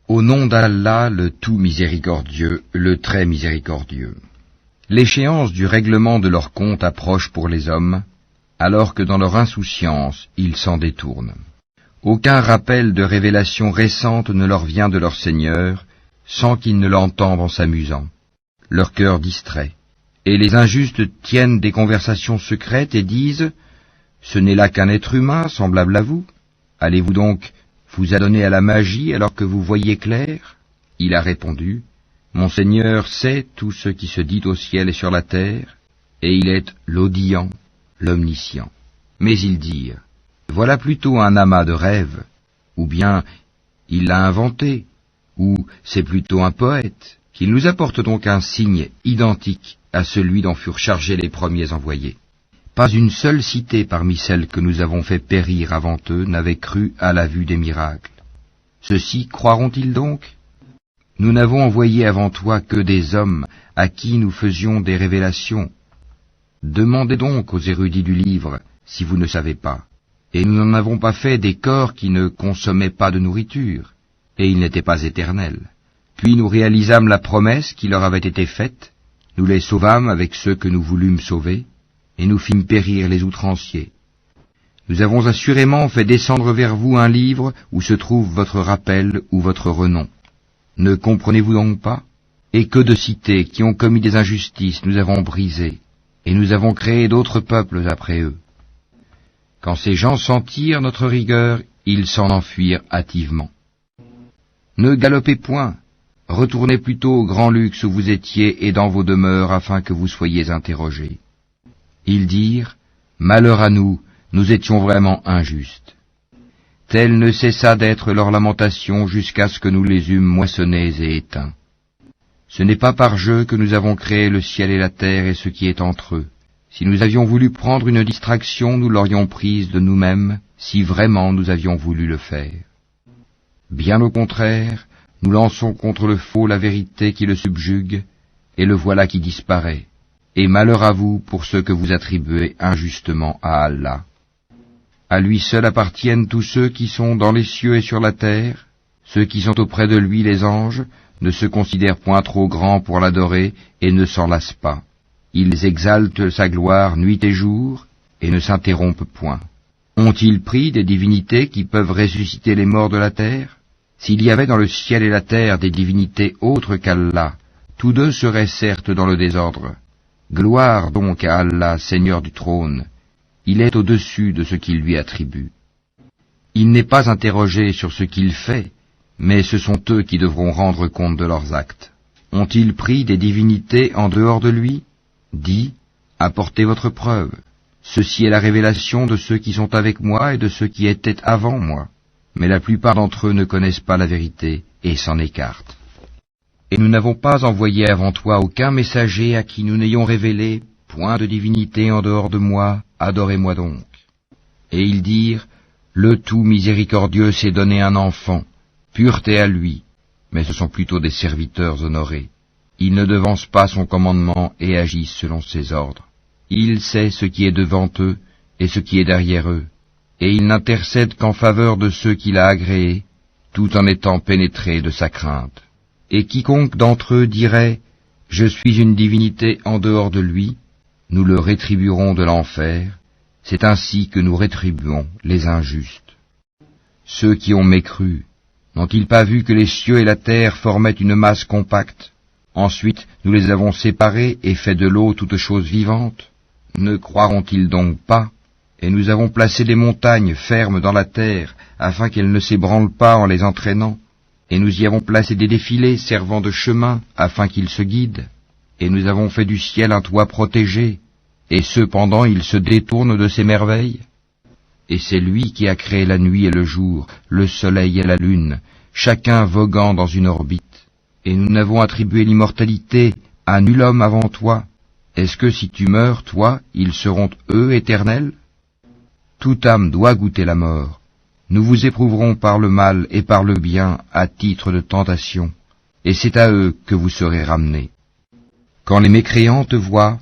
Au nom d'Allah, le tout miséricordieux, le très miséricordieux. L'échéance du règlement de leur compte approche pour les hommes, alors que dans leur insouciance, ils s'en détournent. Aucun rappel de révélation récente ne leur vient de leur Seigneur, sans qu'ils ne l'entendent en s'amusant, leur cœur distrait. Et les injustes tiennent des conversations secrètes et disent « Ce n'est là qu'un être humain semblable à vous. Allez-vous donc vous adonner à la magie alors que vous voyez clair ?» Il a répondu « Mon Seigneur sait tout ce qui se dit au ciel et sur la terre, et il est l'audient, l'omniscient. » Mais ils dirent « Voilà plutôt un amas de rêves, ou bien il l'a inventé, ou c'est plutôt un poète, qu'il nous apporte donc un signe identique à celui dont furent chargés les premiers envoyés. » Pas une seule cité parmi celles que nous avons fait périr avant eux n'avait cru à la vue des miracles. Ceux-ci croiront-ils donc? Nous n'avons envoyé avant toi que des hommes à qui nous faisions des révélations. Demandez donc aux érudits du livre si vous ne savez pas. Et nous n'en avons pas fait des corps qui ne consommaient pas de nourriture, et ils n'étaient pas éternels. Puis nous réalisâmes la promesse qui leur avait été faite, nous les sauvâmes avec ceux que nous voulûmes sauver, et nous fîmes périr les outranciers. Nous avons assurément fait descendre vers vous un livre où se trouve votre rappel ou votre renom. Ne comprenez-vous donc pas? Et que de cités qui ont commis des injustices nous avons brisées, et nous avons créé d'autres peuples après eux. Quand ces gens sentirent notre rigueur, ils s'en enfuirent hâtivement. Ne galopez point, retournez plutôt au grand luxe où vous étiez et dans vos demeures afin que vous soyez interrogés. Ils dirent, « Malheur à nous, nous étions vraiment injustes. » Telle ne cessa d'être leur lamentation jusqu'à ce que nous les eûmes moissonnés et éteints. Ce n'est pas par jeu que nous avons créé le ciel et la terre et ce qui est entre eux. Si nous avions voulu prendre une distraction, nous l'aurions prise de nous-mêmes, si vraiment nous avions voulu le faire. Bien au contraire, nous lançons contre le faux la vérité qui le subjugue, et le voilà qui disparaît. Et malheur à vous pour ce que vous attribuez injustement à Allah. À lui seul appartiennent tous ceux qui sont dans les cieux et sur la terre. Ceux qui sont auprès de lui, les anges, ne se considèrent point trop grands pour l'adorer et ne s'en lassent pas. Ils exaltent sa gloire nuit et jour et ne s'interrompent point. Ont-ils pris des divinités qui peuvent ressusciter les morts de la terre? S'il y avait dans le ciel et la terre des divinités autres qu'Allah, tous deux seraient certes dans le désordre. Gloire donc à Allah, Seigneur du trône. Il est au-dessus de ce qu'il lui attribue. Il n'est pas interrogé sur ce qu'il fait, mais ce sont eux qui devront rendre compte de leurs actes. Ont-ils pris des divinités en dehors de lui? Dis, apportez votre preuve. Ceci est la révélation de ceux qui sont avec moi et de ceux qui étaient avant moi. Mais la plupart d'entre eux ne connaissent pas la vérité et s'en écartent. Et nous n'avons pas envoyé avant toi aucun messager à qui nous n'ayons révélé point de divinité en dehors de moi, adorez-moi donc. Et ils dirent, le tout miséricordieux s'est donné un enfant, pureté à lui, mais ce sont plutôt des serviteurs honorés. Ils ne devancent pas son commandement et agissent selon ses ordres. Il sait ce qui est devant eux et ce qui est derrière eux, et il n'intercède qu'en faveur de ceux qu'il a agréés, tout en étant pénétré de sa crainte. Et quiconque d'entre eux dirait « Je suis une divinité en dehors de lui », nous le rétribuerons de l'enfer, c'est ainsi que nous rétribuons les injustes. Ceux qui ont mécru, n'ont-ils pas vu que les cieux et la terre formaient une masse compacte? Ensuite, nous les avons séparés et fait de l'eau toute chose vivante. Ne croiront-ils donc pas? Et nous avons placé des montagnes fermes dans la terre, afin qu'elles ne s'ébranlent pas en les entraînant. Et nous y avons placé des défilés servant de chemin, afin qu'ils se guident. Et nous avons fait du ciel un toit protégé, et cependant il se détourne de ces merveilles. Et c'est lui qui a créé la nuit et le jour, le soleil et la lune, chacun voguant dans une orbite. Et nous n'avons attribué l'immortalité à nul homme avant toi. Est-ce que si tu meurs, toi, ils seront eux éternels? Toute âme doit goûter la mort. Nous vous éprouverons par le mal et par le bien à titre de tentation, et c'est à eux que vous serez ramenés. Quand les mécréants te voient,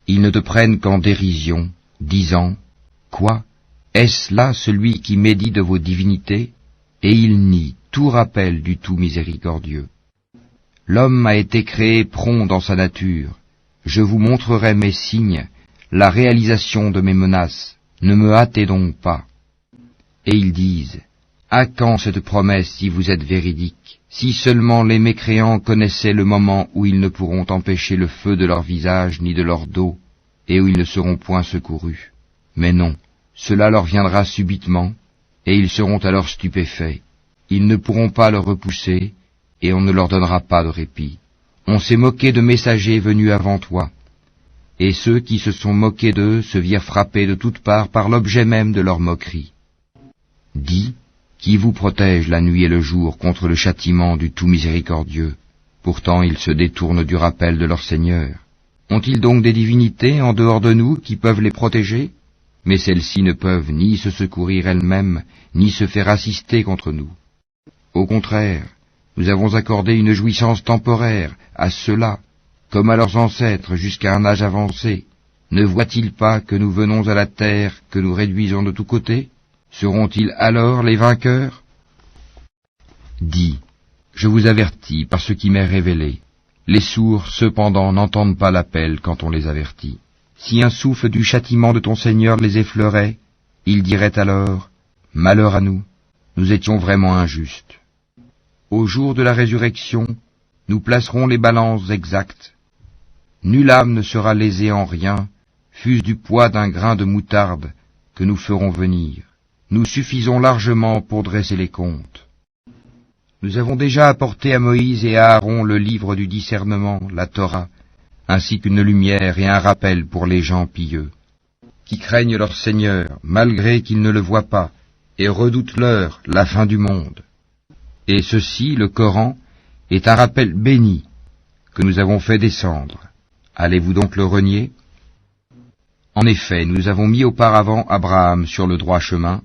ils ne te prennent qu'en dérision, disant « Quoi? Est-ce là celui qui médit de vos divinités ?» Et ils nient tout rappel du tout miséricordieux. L'homme a été créé prompt dans sa nature. Je vous montrerai mes signes, la réalisation de mes menaces. Ne me hâtez donc pas. Et ils disent, à quand cette promesse si vous êtes véridique? Si seulement les mécréants connaissaient le moment où ils ne pourront empêcher le feu de leur visage ni de leur dos, et où ils ne seront point secourus. Mais non, cela leur viendra subitement, et ils seront alors stupéfaits. Ils ne pourront pas le repousser, et on ne leur donnera pas de répit. On s'est moqué de messagers venus avant toi, et ceux qui se sont moqués d'eux se virent frappés de toutes parts par l'objet même de leur moquerie. Dis, qui vous protège la nuit et le jour contre le châtiment du tout miséricordieux? Pourtant ils se détournent du rappel de leur Seigneur. Ont-ils donc des divinités en dehors de nous qui peuvent les protéger? Mais celles-ci ne peuvent ni se secourir elles-mêmes, ni se faire assister contre nous. Au contraire, nous avons accordé une jouissance temporaire à ceux-là, comme à leurs ancêtres jusqu'à un âge avancé. Ne voient-ils pas que nous venons à la terre, que nous réduisons de tous côtés? Seront-ils alors les vainqueurs? Dis, je vous avertis par ce qui m'est révélé. Les sourds, cependant, n'entendent pas l'appel quand on les avertit. Si un souffle du châtiment de ton Seigneur les effleurait, ils diraient alors, malheur à nous, nous étions vraiment injustes. Au jour de la résurrection, nous placerons les balances exactes. Nulle âme ne sera lésée en rien, fût-ce du poids d'un grain de moutarde que nous ferons venir. Nous suffisons largement pour dresser les comptes. Nous avons déjà apporté à Moïse et à Aaron le livre du discernement, la Torah, ainsi qu'une lumière et un rappel pour les gens pieux, qui craignent leur Seigneur, malgré qu'ils ne le voient pas, et redoutent l'heure, la fin du monde. Et ceci, le Coran, est un rappel béni que nous avons fait descendre. Allez-vous donc le renier? En effet, nous avons mis auparavant Abraham sur le droit chemin,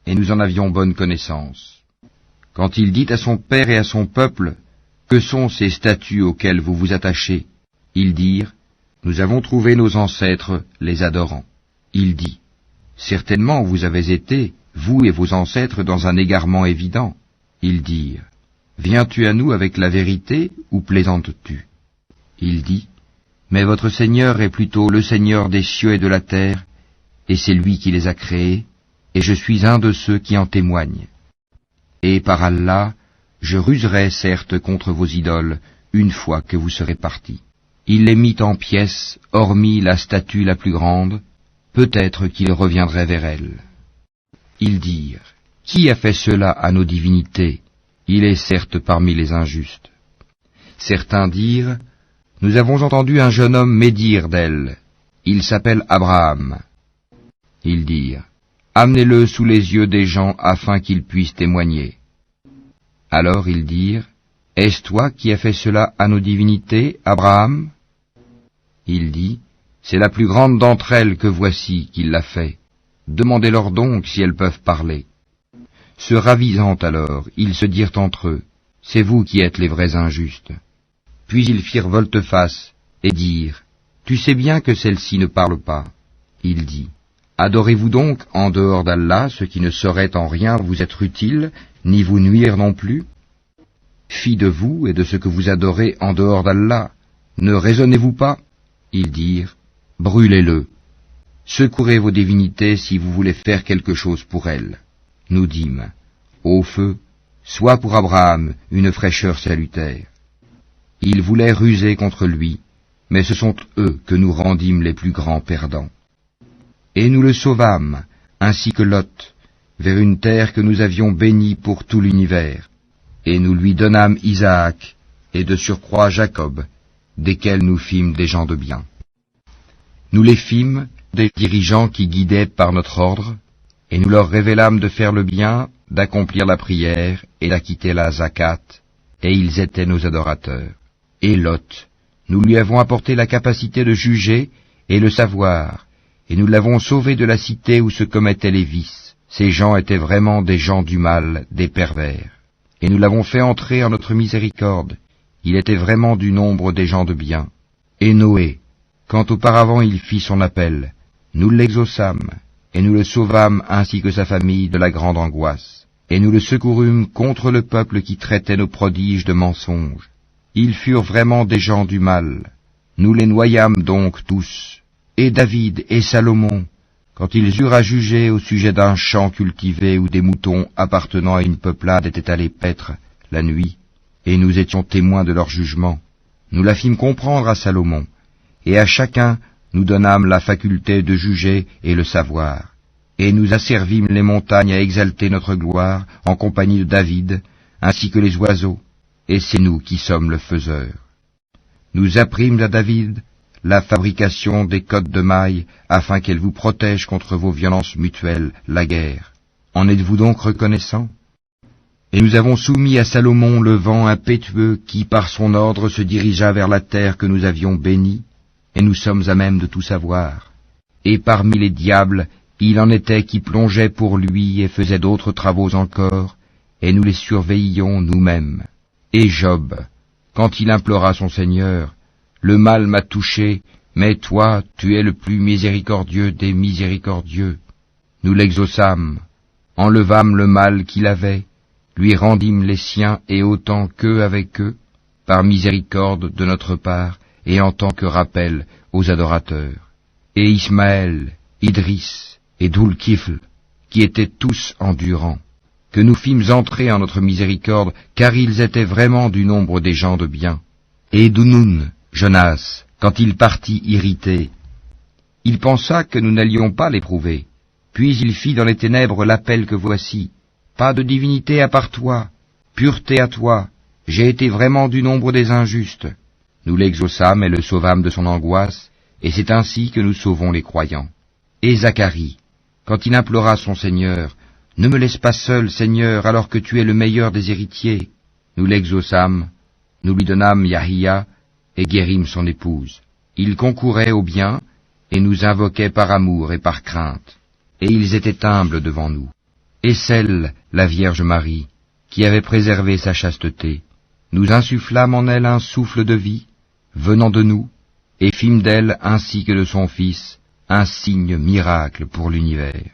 et nous en avions bonne connaissance. Quand il dit à son père et à son peuple, « Que sont ces statues auxquelles vous vous attachez ?» Ils dirent, « Nous avons trouvé nos ancêtres les adorant. » Il dit, « Certainement vous avez été, vous et vos ancêtres, dans un égarement évident. » Ils dirent, « Viens-tu à nous avec la vérité ou plaisantes-tu » Il dit, « Mais votre Seigneur est plutôt le Seigneur des cieux et de la terre, et c'est lui qui les a créés, et je suis un de ceux qui en témoignent. Et par Allah, je ruserai certes contre vos idoles, une fois que vous serez partis. » Il les mit en pièces, hormis la statue la plus grande, peut-être qu'il reviendrait vers elle. Ils dirent, « Qui a fait cela à nos divinités? Il est certes parmi les injustes. » Certains dirent, « Nous avons entendu un jeune homme médire d'elle. Il s'appelle Abraham. » Ils dirent, « Amenez-le sous les yeux des gens afin qu'ils puissent témoigner. » Alors ils dirent, « Est-ce toi qui as fait cela à nos divinités, Abraham ?» Il dit, « C'est la plus grande d'entre elles que voici qui l'a fait. Demandez-leur donc si elles peuvent parler. » Se ravisant alors, ils se dirent entre eux, « C'est vous qui êtes les vrais injustes. » Puis ils firent volte-face et dirent, « Tu sais bien que celle-ci ne parle pas. » Il dit, « Adorez-vous donc en dehors d'Allah ce qui ne saurait en rien vous être utile, ni vous nuire non plus? Fi de vous et de ce que vous adorez en dehors d'Allah. Ne raisonnez-vous pas ?» Ils dirent, « Brûlez-le. Secourez vos divinités si vous voulez faire quelque chose pour elles. » Nous dîmes, « Ô feu, sois pour Abraham une fraîcheur salutaire. » Ils voulaient ruser contre lui, mais ce sont eux que nous rendîmes les plus grands perdants. Et nous le sauvâmes, ainsi que Lot, vers une terre que nous avions bénie pour tout l'univers, et nous lui donnâmes Isaac, et de surcroît Jacob, desquels nous fîmes des gens de bien. Nous les fîmes des dirigeants qui guidaient par notre ordre, et nous leur révélâmes de faire le bien, d'accomplir la prière et d'acquitter la zakat, et ils étaient nos adorateurs. Et Lot, nous lui avons apporté la capacité de juger et le savoir, et nous l'avons sauvé de la cité où se commettaient les vices. Ces gens étaient vraiment des gens du mal, des pervers. Et nous l'avons fait entrer en notre miséricorde. Il était vraiment du nombre des gens de bien. Et Noé, quand auparavant il fit son appel, nous l'exaucâmes, et nous le sauvâmes ainsi que sa famille de la grande angoisse. et nous le secourûmes contre le peuple qui traitait nos prodiges de mensonges. Ils furent vraiment des gens du mal. Nous les noyâmes donc tous, et David et Salomon, quand ils eurent à juger au sujet d'un champ cultivé où des moutons appartenant à une peuplade étaient allés paître la nuit, et nous étions témoins de leur jugement. Nous la fîmes comprendre à Salomon, et à chacun nous donnâmes la faculté de juger et le savoir. Et nous asservîmes les montagnes à exalter notre gloire en compagnie de David, ainsi que les oiseaux, et c'est nous qui sommes le faiseur. Nous apprîmes à David la fabrication des cottes de mailles, afin qu'elles vous protègent contre vos violences mutuelles, la guerre. En êtes-vous donc reconnaissants? Et nous avons soumis à Salomon le vent impétueux qui, par son ordre, se dirigea vers la terre que nous avions bénie, et nous sommes à même de tout savoir. Et parmi les diables, il en était qui plongeaient pour lui et faisaient d'autres travaux encore, et nous les surveillions nous-mêmes. Et Job, quand il implora son Seigneur, « Le mal m'a touché, mais toi, tu es le plus miséricordieux des miséricordieux. » Nous l'exaucâmes, enlevâmes le mal qu'il avait, lui rendîmes les siens et autant qu'eux avec eux, par miséricorde de notre part, et en tant que rappel aux adorateurs. Et Ismaël, Idris et Doul-Kifl, qui étaient tous endurants, que nous fîmes entrer en notre miséricorde, car ils étaient vraiment du nombre des gens de bien. Et Dounoun, Jonas, quand il partit irrité, il pensa que nous n'allions pas l'éprouver, puis il fit dans les ténèbres l'appel que voici. Pas de divinité à part toi, pureté à toi, j'ai été vraiment du nombre des injustes. Nous l'exaucâmes et le sauvâmes de son angoisse, et c'est ainsi que nous sauvons les croyants. Et Zacharie, quand il implora son Seigneur, « Ne me laisse pas seul, Seigneur, alors que tu es le meilleur des héritiers. » Nous l'exaucâmes, nous lui donnâmes Yahia, et guérîmes son épouse. Il concourait au bien, et nous invoquait par amour et par crainte, et ils étaient humbles devant nous. Et celle, la Vierge Marie, qui avait préservé sa chasteté, nous insufflâmes en elle un souffle de vie, venant de nous, et fîmes d'elle, ainsi que de son Fils, un signe miracle pour l'univers.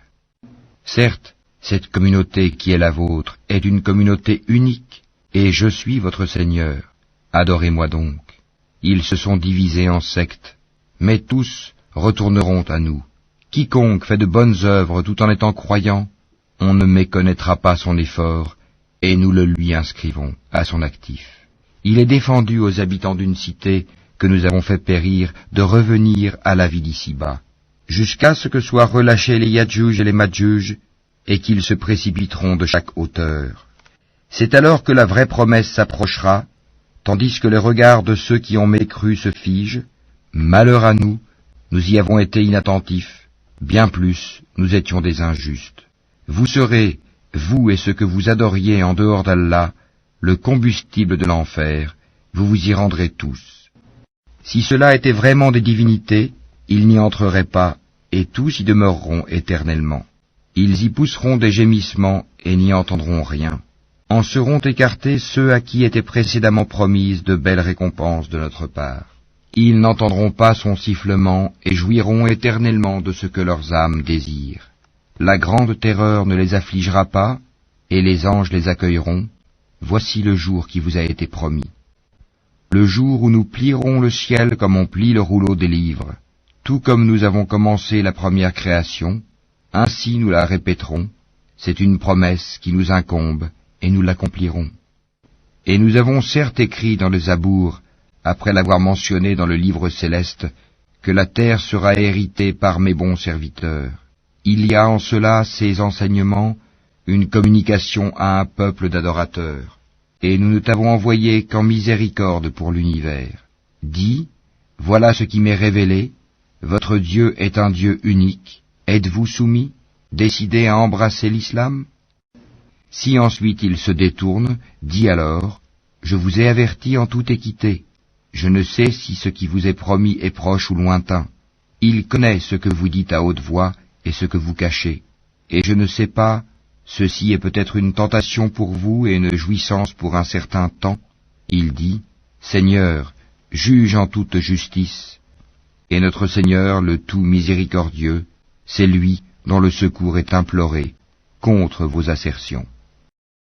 Certes, cette communauté qui est la vôtre est une communauté unique, et je suis votre Seigneur. Adorez-moi donc. Ils se sont divisés en sectes, mais tous retourneront à nous. Quiconque fait de bonnes œuvres tout en étant croyant, on ne méconnaîtra pas son effort, et nous le lui inscrivons à son actif. Il est défendu aux habitants d'une cité que nous avons fait périr de revenir à la vie d'ici-bas, jusqu'à ce que soient relâchés les Yadjuj et les Madjuj, et qu'ils se précipiteront de chaque hauteur. C'est alors que la vraie promesse s'approchera, tandis que les regards de ceux qui ont mécru se figent. Malheur à nous, nous y avons été inattentifs, bien plus, nous étions des injustes. Vous serez, vous et ceux que vous adoriez en dehors d'Allah, le combustible de l'enfer, vous vous y rendrez tous. Si cela était vraiment des divinités, ils n'y entreraient pas, et tous y demeureront éternellement. Ils y pousseront des gémissements et n'y entendront rien. En seront écartés ceux à qui étaient précédemment promises de belles récompenses de notre part. Ils n'entendront pas son sifflement et jouiront éternellement de ce que leurs âmes désirent. La grande terreur ne les affligera pas, et les anges les accueilleront. Voici le jour qui vous a été promis. Le jour où nous plierons le ciel comme on plie le rouleau des livres, tout comme nous avons commencé la première création, ainsi nous la répéterons, c'est une promesse qui nous incombe, et nous l'accomplirons. Et nous avons certes écrit dans le Zabour, après l'avoir mentionné dans le livre céleste, que la terre sera héritée par mes bons serviteurs. Il y a en cela, ces enseignements, une communication à un peuple d'adorateurs, et nous ne t'avons envoyé qu'en miséricorde pour l'univers. Dis, voilà ce qui m'est révélé, votre Dieu est un Dieu unique, êtes-vous soumis, décidés à embrasser l'islam? Si ensuite il se détourne, dis alors, je vous ai averti en toute équité, je ne sais si ce qui vous est promis est proche ou lointain. Il connaît ce que vous dites à haute voix et ce que vous cachez, et je ne sais pas, ceci est peut-être une tentation pour vous et une jouissance pour un certain temps. Il dit, Seigneur, juge en toute justice. Et notre Seigneur, le tout miséricordieux, c'est lui dont le secours est imploré contre vos assertions.